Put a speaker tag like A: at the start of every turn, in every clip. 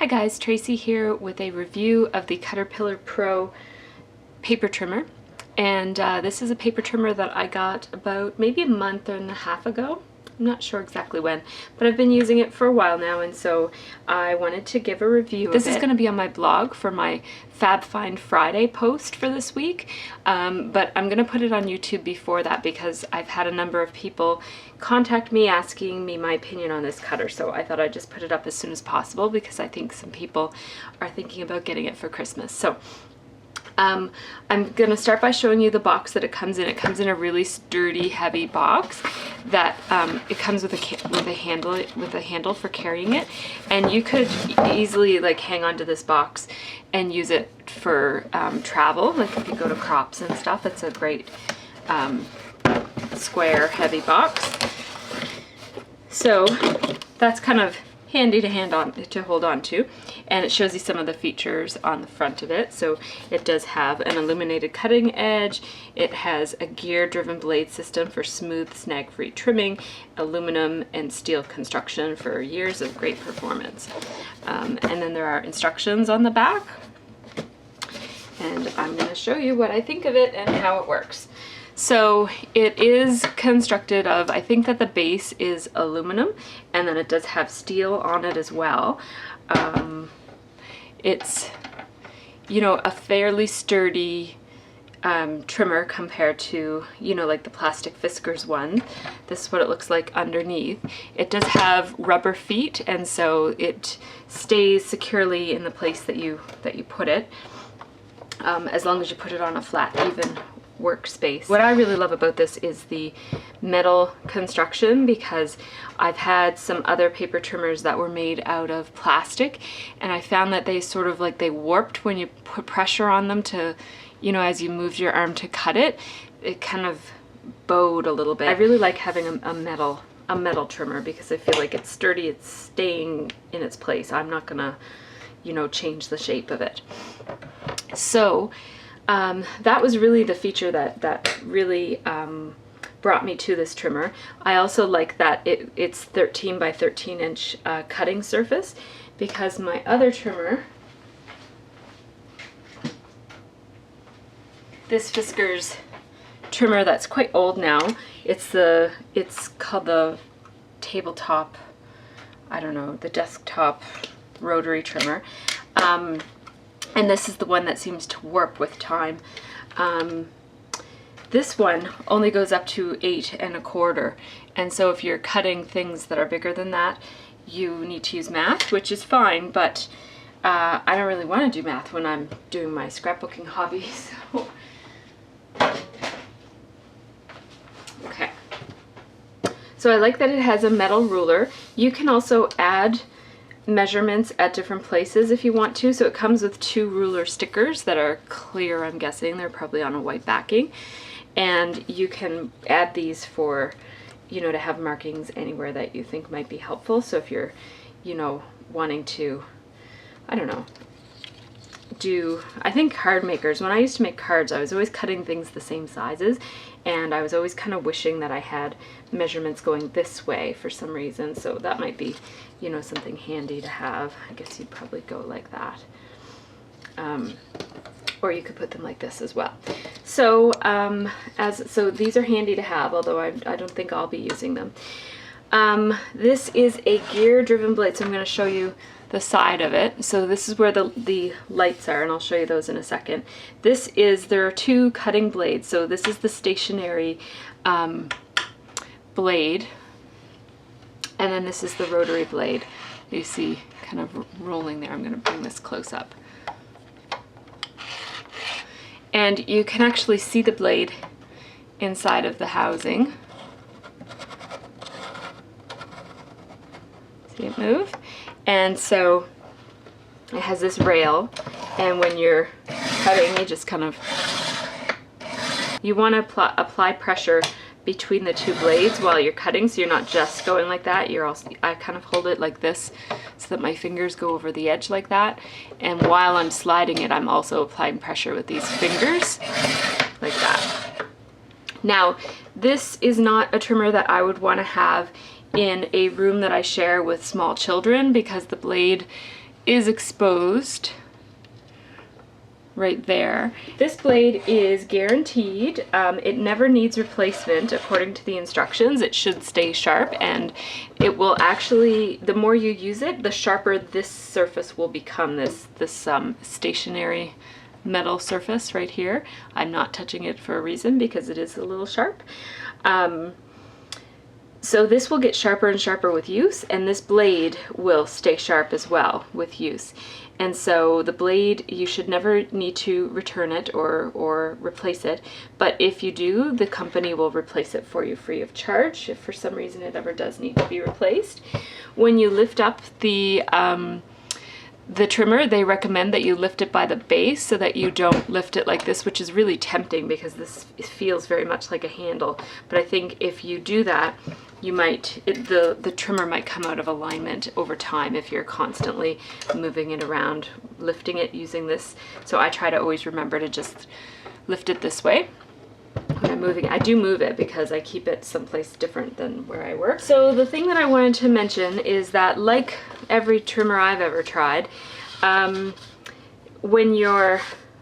A: Hi guys, Tracy here with a review of the Cutterpillar Pro paper trimmer. And this is a paper trimmer that I got about maybe a month and a half ago. I'm not sure exactly when, but I've been using it for a while now, and so I wanted to give a review. This is going to be on my blog for my Fab Find Friday post for this week, but I'm going to put it on YouTube before that because I've had a number of people contact me asking me my opinion on this cutter, so I thought I'd just put it up as soon as possible because I think some people are thinking about getting it for Christmas. So I'm going to start by showing you the box that it comes in. It comes in a really sturdy, heavy box that it comes with a handle for carrying it, and you could easily like hang onto this box and use it for travel. Like if you go to crops and stuff, it's a great square, heavy box. So that's kind of handy to hold on to, and it shows you some of the features on the front of it. So it does have an illuminated cutting edge, it has a gear driven blade system for smooth snag free trimming, aluminum and steel construction for years of great performance, and then there are instructions on the back, and I'm going to show you what I think of it and how it works. So it is constructed of, I think that the base is aluminum, and then it does have steel on it as well. It's, you know, a fairly sturdy trimmer compared to, you know, like the plastic Fiskars one. This is what it looks like underneath. It does have rubber feet, and so it stays securely in the place that you put it, as long as you put it on a flat, even workspace. What I really love about this is the metal construction, because I've had some other paper trimmers that were made out of plastic, and I found that they sort of like they warped when you put pressure on them to, you know, as you moved your arm to cut it, it kind of bowed a little bit. I really like having a metal trimmer because I feel like it's sturdy, it's staying in its place. I'm not gonna, you know, change the shape of it. So that was really the feature that really brought me to this trimmer. I also like that it's 13 by 13 inch cutting surface, because my other trimmer, this Fiskars trimmer that's quite old now, it's called the tabletop, I don't know, the desktop rotary trimmer. And this is the one that seems to warp with time. This one only goes up to 8 1/4, and so if you're cutting things that are bigger than that, you need to use math, which is fine, but I don't really want to do math when I'm doing my scrapbooking hobby, so. Okay. So I like that it has a metal ruler. You can also add measurements at different places if you want to. So it comes with 2 ruler stickers that are clear, I'm guessing. They're probably on a white backing. And you can add these for, you know, to have markings anywhere that you think might be helpful. So if you're, you know, wanting to, I don't know, I think card makers, when I used to make cards, I was always cutting things the same sizes, and I was always kind of wishing that I had measurements going this way for some reason, so that might be, you know, something handy to have. I guess you'd probably go like that. Or you could put them like this as well. So, so these are handy to have, although I don't think I'll be using them. This is a gear-driven blade, so I'm going to show you the side of it. So this is where the lights are, and I'll show you those in a second. There are 2 cutting blades. So this is the stationary blade, and then this is the rotary blade. You see kind of rolling there. I'm going to bring this close up. And you can actually see the blade inside of the housing. See it move? And so it has this rail, and when you're cutting, you just kind of, you want to apply pressure between the 2 blades while you're cutting, so you're not just going like that. I kind of hold it like this so that my fingers go over the edge like that, and while I'm sliding it, I'm also applying pressure with these fingers like that. Now, this is not a trimmer that I would want to have in a room that I share with small children, because the blade is exposed right there. This blade is guaranteed. It never needs replacement according to the instructions. It should stay sharp, and it will actually, the more you use it, the sharper this surface will become, this stationary metal surface right here. I'm not touching it for a reason because it is a little sharp. So this will get sharper and sharper with use, and this blade will stay sharp as well with use. And so the blade, you should never need to return it or replace it, but if you do, the company will replace it for you free of charge if for some reason it ever does need to be replaced. When you lift up the trimmer, they recommend that you lift it by the base so that you don't lift it like this, which is really tempting because this feels very much like a handle. But I think if you do that, you might, the trimmer might come out of alignment over time if you're constantly moving it around, lifting it using this. So I try to always remember to just lift it this way. When I'm moving, I do move it because I keep it someplace different than where I work. So the thing that I wanted to mention is that, like every trimmer I've ever tried, when you're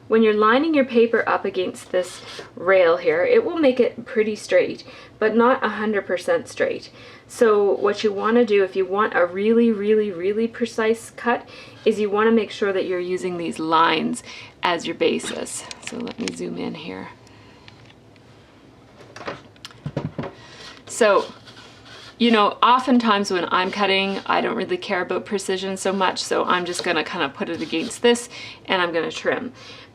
A: lining your paper up against this rail here, it will make it pretty straight, but not 100% straight. So what you want to do if you want a really, really, really precise cut is you want to make sure that you're using these lines as your basis. So let me zoom in here. So, you know, oftentimes when I'm cutting, I don't really care about precision so much, so I'm just gonna kind of put it against this and I'm gonna trim.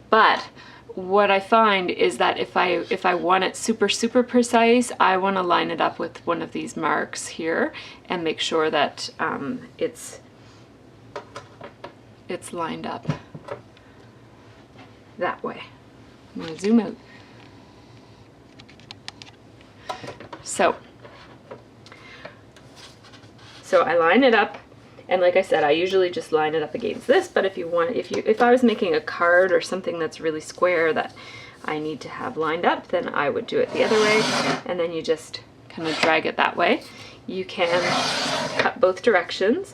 A: But what I find is that if I want it super, super precise, I wanna line it up with one of these marks here and make sure that it's lined up that way. I'm gonna zoom out. So I line it up, and like I said, I usually just line it up against this, but if you want, if I was making a card or something that's really square that I need to have lined up, then I would do it the other way, and then you just kind of drag it that way. You can cut both directions,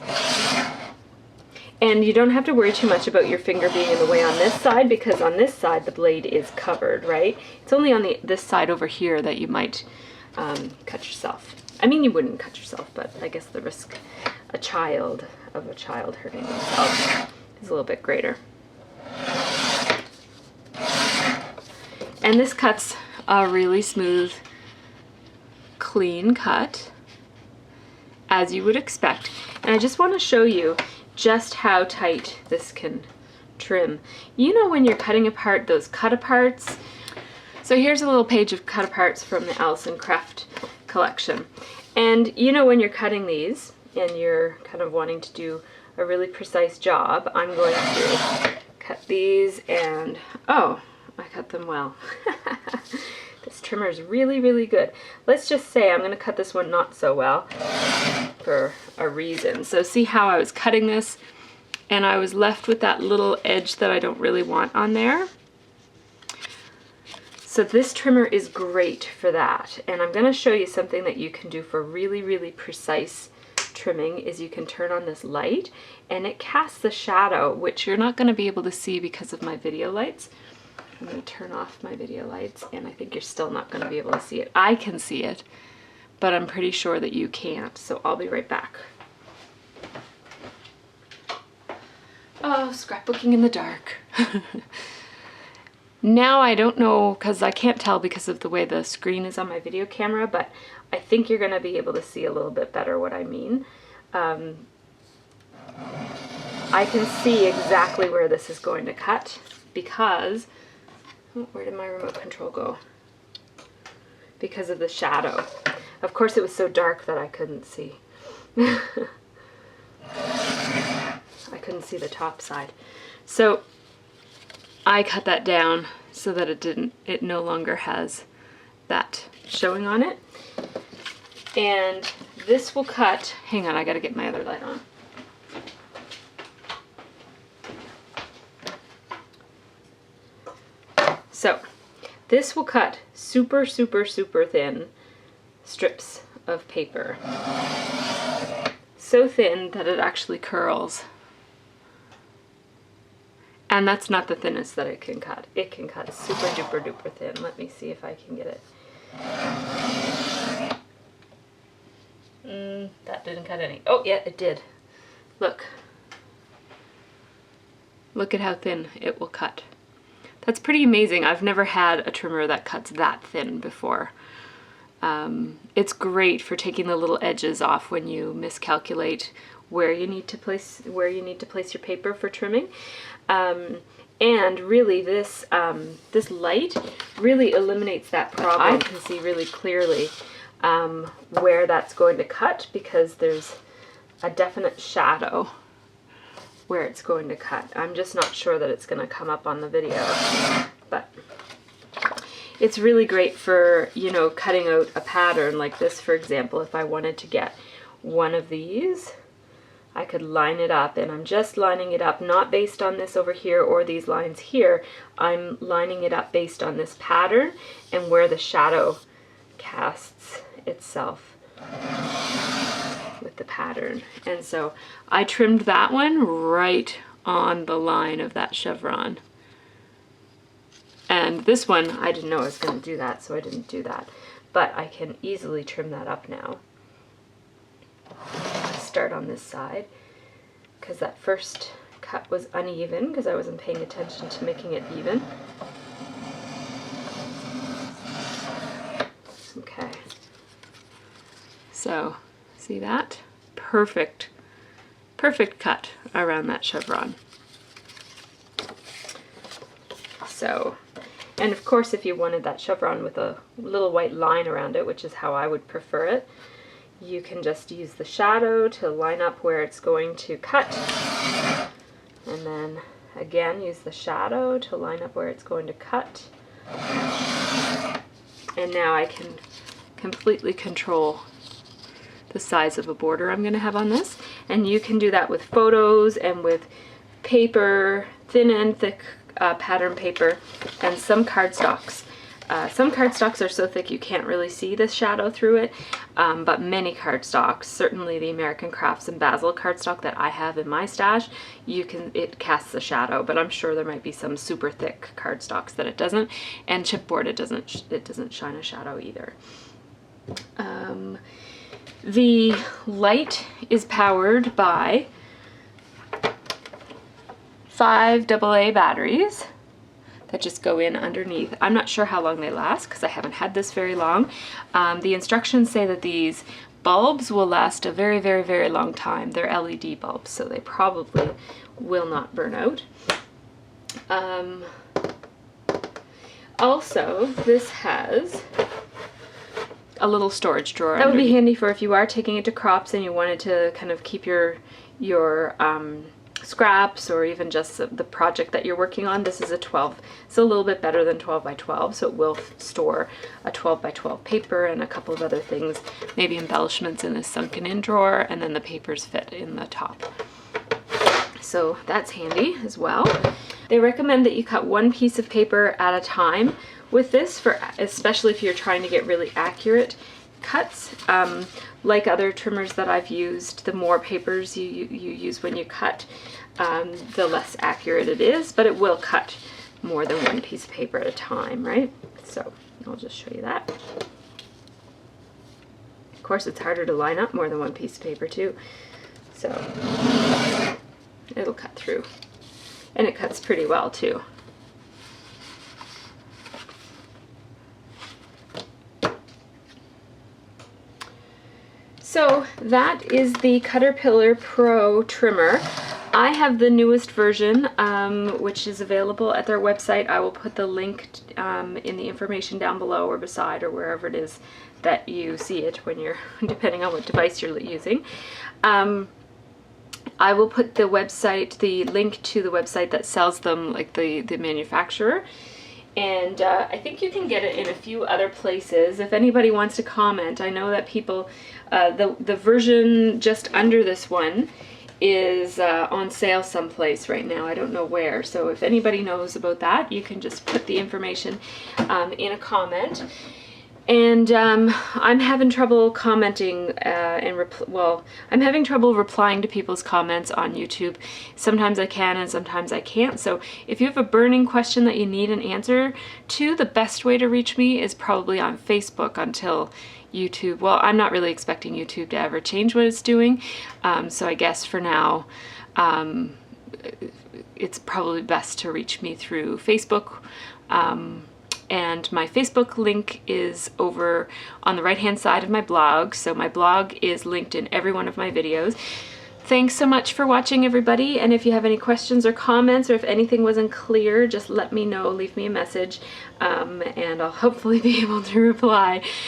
A: and you don't have to worry too much about your finger being in the way on this side, because on this side the blade is covered, right? It's only on this side over here that you might cut yourself. I mean, you wouldn't cut yourself, but I guess the risk of a child hurting themselves is a little bit greater. And this cuts a really smooth, clean cut, as you would expect. And I just want to show you just how tight this can trim. You know, when you're cutting apart those cut-aparts. So here's a little page of cut-aparts from the Allison Craft collection. And you know, when you're cutting these and you're kind of wanting to do a really precise job, I'm going to cut these, and oh, I cut them well. This trimmer is really, really good. Let's just say I'm going to cut this one not so well for a reason. So see how I was cutting this and I was left with that little edge that I don't really want on there. So this trimmer is great for that, and I'm going to show you something that you can do for really, really precise trimming. Is you can turn on this light and it casts the shadow, which you're not going to be able to see because of my video lights. I'm going to turn off my video lights, and I think you're still not going to be able to see it. I can see it, but I'm pretty sure that you can't, so I'll be right back. Oh, scrapbooking in the dark. Now I don't know, because I can't tell because of the way the screen is on my video camera, but I think you're going to be able to see a little bit better what I mean. I can see exactly where this is going to cut because, oh, where did my remote control go? Because of the shadow. Of course it was so dark that I couldn't see. I couldn't see the top side. So I cut that down so that it no longer has that showing on it. And this will cut, hang on, I gotta get my other light on. So this will cut super, super, super thin strips of paper. So thin that it actually curls And that's not the thinnest that it can cut. It can cut super duper duper thin. Let me see if I can get it. That didn't cut any. Oh yeah, it did. Look. Look at how thin it will cut. That's pretty amazing. I've never had a trimmer that cuts that thin before. It's great for taking the little edges off when you miscalculate where you need to place your paper for trimming. And really this light really eliminates that problem. I can see really clearly where that's going to cut, because there's a definite shadow where it's going to cut. I'm just not sure that it's going to come up on the video, but it's really great for, you know, cutting out a pattern like this, for example. If I wanted to get one of these, I could line it up, and I'm just lining it up not based on this over here or these lines here. I'm lining it up based on this pattern and where the shadow casts itself with the pattern. And so I trimmed that one right on the line of that chevron. And this one, I didn't know I was going to do that, so I didn't do that. But I can easily trim that up now. Start on this side, because that first cut was uneven because I wasn't paying attention to making it even. Okay. So, see that? Perfect cut around that chevron. So, and of course if you wanted that chevron with a little white line around it, which is how I would prefer it, you can just use the shadow to line up where it's going to cut. And then again use the shadow to line up where it's going to cut. And now I can completely control the size of a border I'm going to have on this. And you can do that with photos and with paper, thin and thick pattern paper, and some cardstocks. Some cardstocks are so thick you can't really see the shadow through it, but many cardstocks, certainly the American Crafts and Basil cardstock that I have in my stash, it casts a shadow, but I'm sure there might be some super thick cardstocks that it doesn't, and chipboard it doesn't shine a shadow either. The light is powered by 5 AA batteries that just go in underneath. I'm not sure how long they last because I haven't had this very long. The instructions say that these bulbs will last a very, very, very long time. They're LED bulbs, so they probably will not burn out. Also, this has a little storage drawer. That would be handy for if you are taking it to crops and you wanted to kind of keep your scraps, or even just the project that you're working on. This is a 12. It's a little bit better than 12 by 12, so it will store a 12 by 12 paper and a couple of other things, maybe embellishments in this sunken in drawer, and then the papers fit in the top. So that's handy as well. They recommend that you cut one piece of paper at a time with this, especially if you're trying to get really accurate cuts. Like other trimmers that I've used, the more papers you use when you cut, the less accurate it is, but it will cut more than one piece of paper at a time, right? So I'll just show you that. Of course, it's harder to line up more than one piece of paper too, so it'll cut through, and it cuts pretty well too. So that is the Cutterpillar Pro trimmer. I have the newest version, which is available at their website. I will put the link in the information down below or beside, or wherever it is that you see it when you're, depending on what device you're using. I will put the link to the website that sells them, like the manufacturer. And I think you can get it in a few other places. If anybody wants to comment, I know that people, the version just under this one is on sale someplace right now. I don't know where. So if anybody knows about that, you can just put the information in a comment. And I'm having trouble commenting I'm having trouble replying to people's comments on YouTube. Sometimes I can and sometimes I can't. So if you have a burning question that you need an answer to, the best way to reach me is probably on Facebook until YouTube, well, I'm not really expecting YouTube to ever change what it's doing. So I guess for now, it's probably best to reach me through Facebook. And my Facebook link is over on the right-hand side of my blog. So my blog is linked in every one of my videos. Thanks so much for watching, everybody. And if you have any questions or comments, or if anything wasn't clear, just let me know, leave me a message, and I'll hopefully be able to reply.